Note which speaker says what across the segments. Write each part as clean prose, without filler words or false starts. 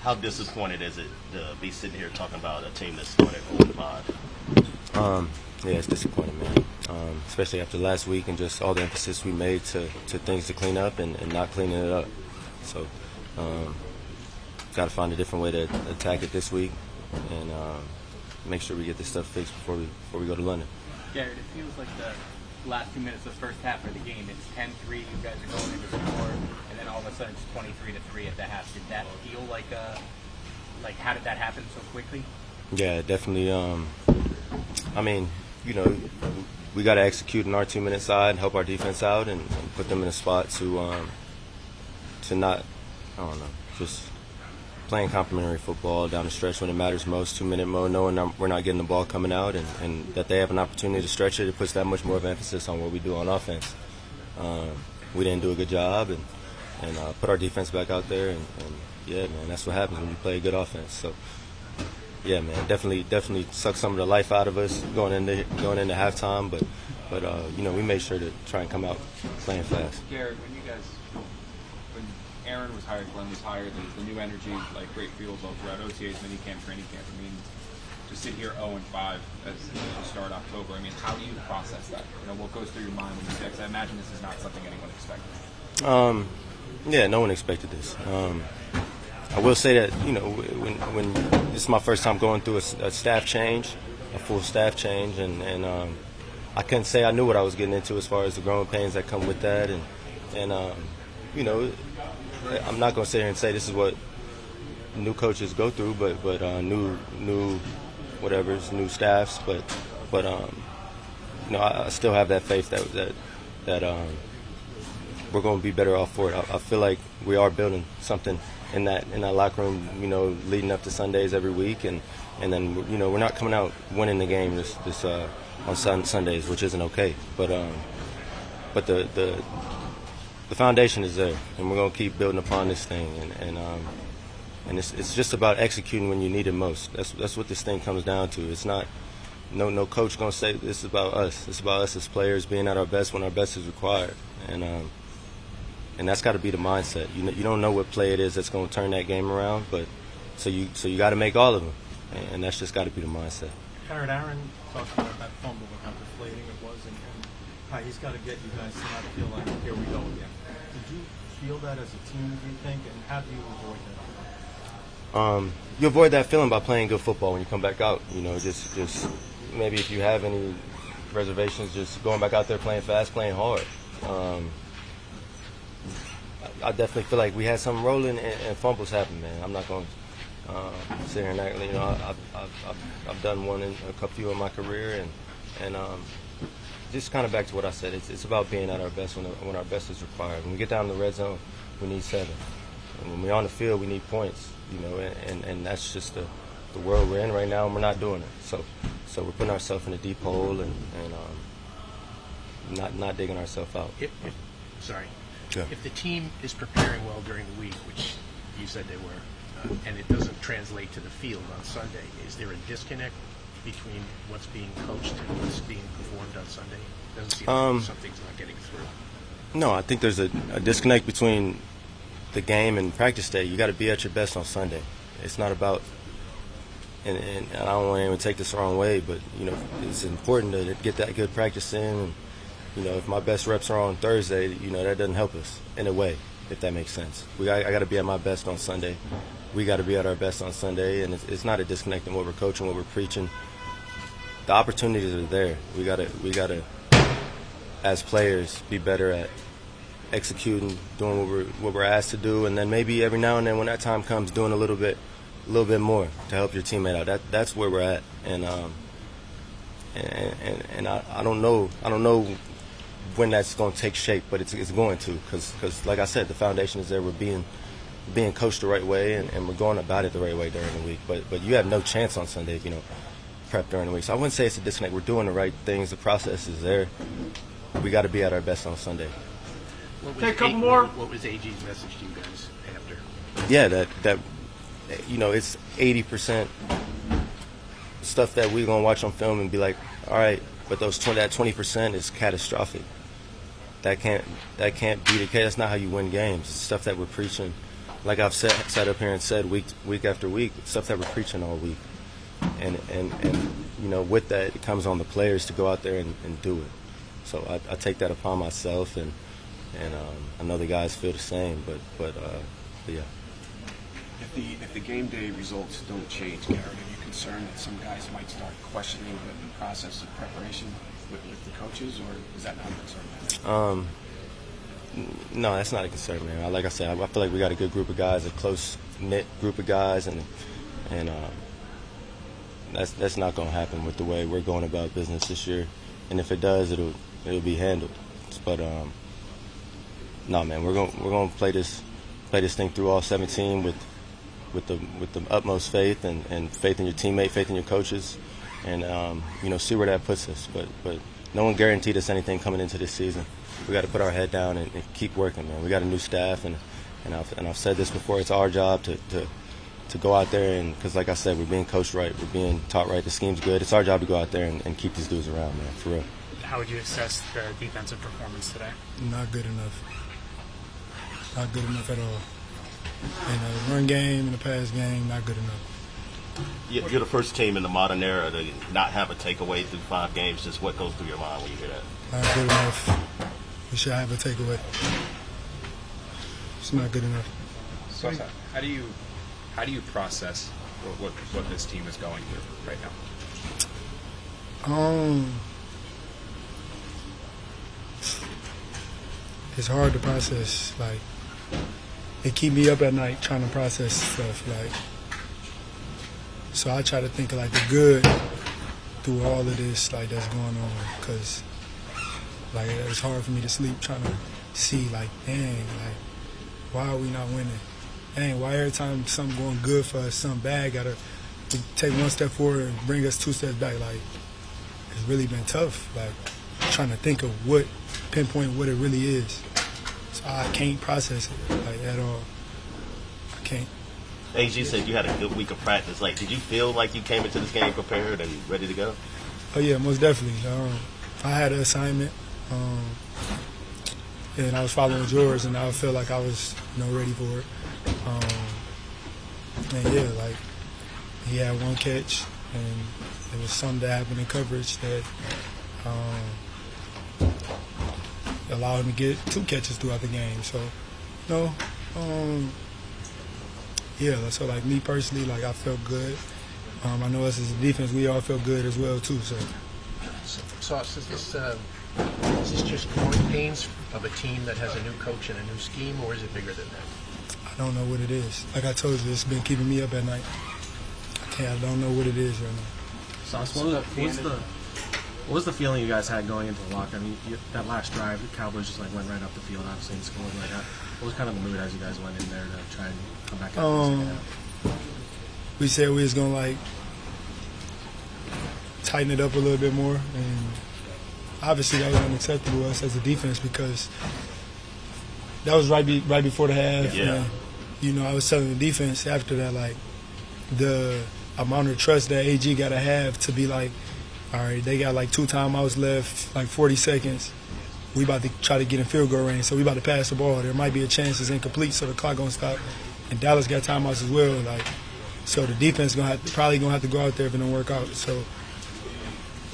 Speaker 1: How disappointed is it to be sitting here talking about a team that's started 0-5?
Speaker 2: Yeah, it's disappointing, man. Especially after last week and just all the emphasis we made to things to clean up and not cleaning it up. So, got to find a different way to attack it this week and make sure we get this stuff fixed before we go to London.
Speaker 3: Garrett, it feels like the last 2 minutes of the first half of the game, it's 10-3, you guys are going into score, and then all of a sudden it's 23-3 at the half. Did that feel like how did that happen so quickly?
Speaker 2: Yeah, definitely. I mean, you know, we got to execute on our 2-minute side, help our defense out, and put them in a spot to not, I don't know, just playing complementary football down the stretch when it matters most, 2-minute mode, knowing we're not getting the ball coming out and that they have an opportunity to stretch it. It puts that much more of emphasis on what we do on offense. We didn't do a good job and put our defense back out there, and yeah, man, that's what happens when you play a good offense. So, yeah, man, definitely sucked some of the life out of us going into halftime, but you know, we made sure to try and come out playing fast.
Speaker 4: Garrett, when Aaron was hired, Glenn was hired, the new energy, like great feels all throughout OTAs, minicamp, training camp. I mean, to sit here 0-5 as you start October, I mean, how do you process that? You know, what goes through your mind when you say, because I imagine this is not something anyone expected.
Speaker 2: Yeah, no one expected this. I will say that, you know, when this is my first time going through a staff change, a full staff change, and I couldn't say I knew what I was getting into as far as the growing pains that come with that, and you know, I'm not going to sit here and say this is what new coaches go through, but new new staffs, but you know, I still have that faith that we're going to be better off for it. I feel like we are building something in that locker room, you know, leading up to Sundays every week, and then, you know, we're not coming out winning the game this on Sundays, which isn't okay, but the foundation is there, and we're going to keep building upon this thing, and it's just about executing when you need it most. That's what this thing comes down to. It's not no coach going to say this is about us. It's about us as players being at our best when our best is required, and that's got to be the mindset. You don't know what play it is that's going to turn that game around, but so you got to make all of them, and that's just got to be the mindset.
Speaker 5: Aaron talked about that fumble and how deflating it was, and how he's got to get you guys to not feel like, here we go again. Did you feel that as a team, do you think, and how do you avoid that?
Speaker 2: You avoid that feeling by playing good football when you come back out. You know, just maybe if you have any reservations, just going back out there playing fast, playing hard. I definitely feel like we had some rolling and fumbles happen, man. I'm not going to sit here and act. You know, I've done one in a few in my career, and just kind of back to what I said. It's about being at our best when our best is required. When we get down in the red zone, we need 7. And when we're on the field, we need points. You know, and that's just the world we're in right now, and we're not doing it. So we're putting ourselves in a deep hole and not digging ourselves out.
Speaker 6: If the team is preparing well during the week, which you said they were, and it doesn't translate to the field on Sunday, is there a disconnect between what's being coached and what's being performed on Sunday? It doesn't seem like something's not getting through.
Speaker 2: No, I think there's a disconnect between the game and practice day. You got to be at your best on Sunday. It's not about, and I don't want anyone to take this the wrong way, but, you know, it's important to get that good practice in. And, you know, if my best reps are on Thursday, you know, that doesn't help us in a way, if that makes sense. I got to be at my best on Sunday. We got to be at our best on Sunday, and it's not a disconnect in what we're coaching, what we're preaching. The opportunities are there. We gotta, as players, be better at executing, doing what we're asked to do, and then maybe every now and then when that time comes, doing a little bit more to help your teammate out. That's where we're at, and I don't know when that's going to take shape, but it's going to, because like I said, the foundation is there. We're being coached the right way, and we're going about it the right way during the week. But you have no chance on Sunday if you don't prep during the week. So I wouldn't say it's a disconnect. We're doing the right things. The process is there. We got to be at our best on Sunday.
Speaker 6: Take a couple more. What was AG's message to you guys after?
Speaker 2: Yeah, that you know, it's 80% stuff that we're gonna watch on film and be like, all right, but that 20% is catastrophic. That can't be the case. That's not how you win games. It's stuff that we're preaching like I've sat up here and said week after week, stuff that we're preaching all week. And you know, with that, it comes on the players to go out there and do it. So I take that upon myself, and I know the guys feel the same. But yeah.
Speaker 7: If the game day results don't change, Garrett, are you concerned that some guys might start questioning the process of preparation with the coaches, or is that not a concern?
Speaker 2: No, that's not a concern, man. Like I said, I feel like we got a good group of guys, a close knit group of guys, and that's not going to happen with the way we're going about business this year. And if it does, it'll be handled. But no, man, we're going to play this thing through all 17 with the utmost faith and faith in your teammate, faith in your coaches, and you know, see where that puts us. But no one guaranteed us anything coming into this season. We got to put our head down and keep working, man. We got a new staff, and I've said this before. It's our job to go out there, and because like I said, we're being coached right, we're being taught right, the scheme's good. It's our job to go out there and keep these dudes around, man, for real.
Speaker 8: How would you assess the defensive performance today?
Speaker 9: Not good enough. Not good enough at all. In the run game, in the pass game, not good enough.
Speaker 1: You're the first team in the modern era to not have a takeaway through 5 games. Just what goes through your mind when you hear that?
Speaker 9: Not good enough. We should have a takeaway. It's not good enough.
Speaker 4: So how do you process what this team is going through right now?
Speaker 9: It's hard to process. Like, it keep me up at night trying to process stuff. Like, so I try to think of like the good through all of this, like, that's going on, because like it's hard for me to sleep trying to see, like, dang, like, why are we not winning? Dang, why every time something going good for us, something bad, gotta take one step forward and bring us 2 steps back? Like, it's really been tough. Like, trying to think of pinpoint what it really is. So I can't process it, like, at all. I can't.
Speaker 1: AG said you had a good week of practice. Like, did you feel like you came into this game prepared and ready to go?
Speaker 9: Oh yeah, most definitely. I had an assignment, and I was following yours, and I felt like I was, ready for it. And yeah, like, he had 1 catch, and there was something that happened in coverage that allowed him to get 2 catches throughout the game. So, yeah. So, like, me personally, like, I felt good. I know us as a defense, we all felt good as well too. So
Speaker 6: Sauce, is this just growing pains of a team that has a new coach and a new scheme, or is it bigger than that?
Speaker 9: I don't know what it is. Like I told you, it's been keeping me up at night. I don't know what it is right now.
Speaker 10: Sauce, what was the feeling you guys had going into the locker? I mean, that last drive, the Cowboys just went right up the field, obviously, and scored like that. What was kind of the mood as you guys went in there to try and come back out?
Speaker 9: We said we was gonna, like, tighten it up a little bit more, and obviously that was unacceptable to us as a defense, because that was right before the half.
Speaker 1: Yeah.
Speaker 9: And, I was telling the defense after that, like, the amount of trust that AG got to have to be like, all right, they got like 2 timeouts left, like 40 seconds. We about to try to get in field goal range, so we about to pass the ball. There might be a chance it's incomplete, so the clock gonna stop. And Dallas got timeouts as well, like, so the defense probably gonna have to go out there if it don't work out. So,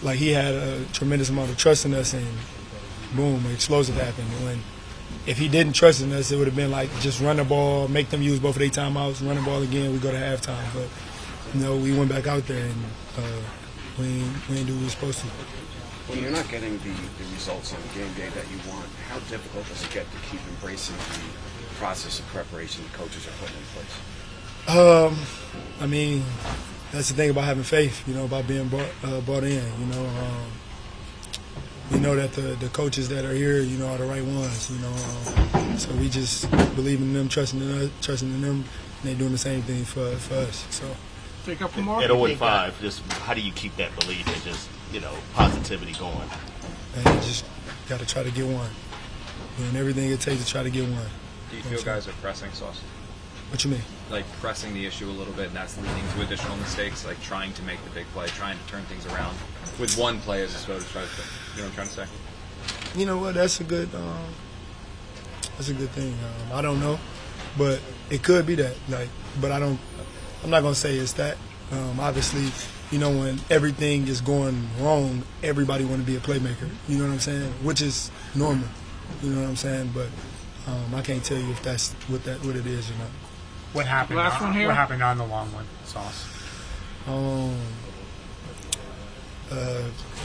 Speaker 9: like, he had a tremendous amount of trust in us, and boom, an explosive happened. If he didn't trust in us, it would have been like, just run the ball, make them use both of their timeouts, run the ball again, we go to halftime. But we went back out there, and we didn't do what we were supposed to.
Speaker 7: When you're not getting the results on game day that you want, how difficult does it get to keep embracing the process of preparation the coaches are putting in place?
Speaker 9: I mean, that's the thing about having faith, about being bought in. We know that the coaches that are here, are the right ones. So we just believe in them, trusting in them, and they're doing the same thing for us. So.
Speaker 8: Take up more.
Speaker 1: At 0-5, just how do you keep that belief and just positivity going?
Speaker 9: And you just got to try to get one. Doing everything it takes to try to get one.
Speaker 4: Do you feel guys are pressing, Sauce?
Speaker 9: What you mean?
Speaker 4: Like pressing the issue a little bit, and that's leading to additional mistakes, like trying to make the big play, trying to turn things around with one play as opposed to try to, you know what I'm trying to say?
Speaker 9: You know what? That's a good thing. I don't know. but it could be that. Like, but I'm not gonna say it's that. Obviously, you know, when everything is going wrong, everybody want to be a playmaker. You know what I'm saying? Which is normal. You know what I'm saying? But I can't tell you if that's what it is or not.
Speaker 8: What happened?
Speaker 5: Last one here?
Speaker 8: What happened on the long one, Sauce?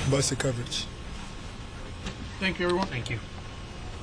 Speaker 9: Busted coverage.
Speaker 5: Thank you, everyone.
Speaker 8: Thank you.